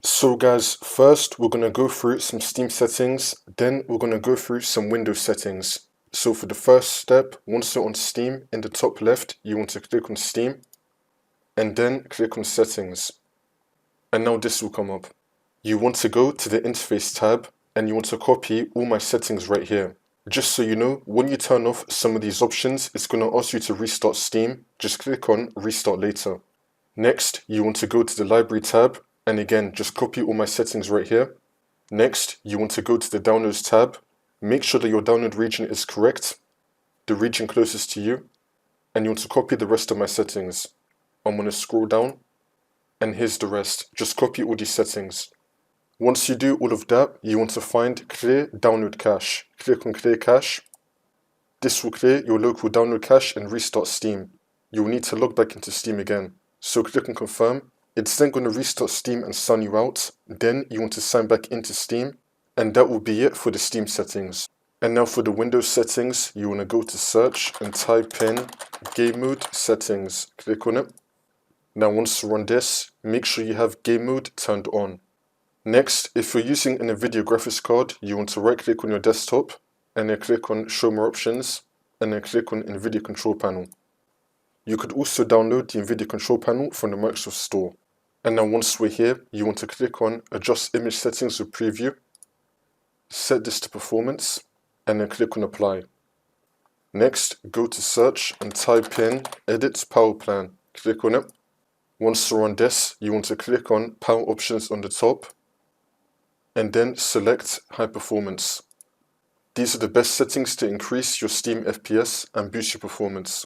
So guys, first we're going to go through some Steam settings, then we're going to go through some Windows settings. So for the first step, once you're on Steam, in the top left, you want to click on Steam, and then click on Settings. And now this will come up. You want to go to the Interface tab, and you want to copy all my settings right here. Just so you know, when you turn off some of these options, it's going to ask you to restart Steam. Just click on Restart Later. Next, you want to go to the Library tab, and again, just copy all my settings right here. Next, you want to go to the Downloads tab. Make sure that your download region is correct, the region closest to you, and you want to copy the rest of my settings. I'm going to scroll down, and here's the rest. Just copy all these settings. Once you do all of that, you want to find Clear Download Cache. Click on Clear Cache. This will clear your local download cache and restart Steam. You will need to log back into Steam again. So click on Confirm. It's then going to restart Steam and sign you out. Then you want to sign back into Steam. And that will be it for the Steam settings. And now for the Windows settings, you want to go to Search and type in Game Mode Settings. Click on it. Now once you run this, make sure you have Game Mode turned on. Next, if you're using an NVIDIA graphics card, you want to right click on your desktop and then click on Show More Options and then click on NVIDIA Control Panel. You could also download the NVIDIA Control Panel from the Microsoft Store. And now once we're here, you want to click on Adjust Image Settings with Preview, set this to Performance, and then click on Apply. Next, go to Search and type in Edit Power Plan. Click on it. Once you're on this, you want to click on Power Options on the top, and then select High Performance. These are the best settings to increase your Steam FPS and boost your performance.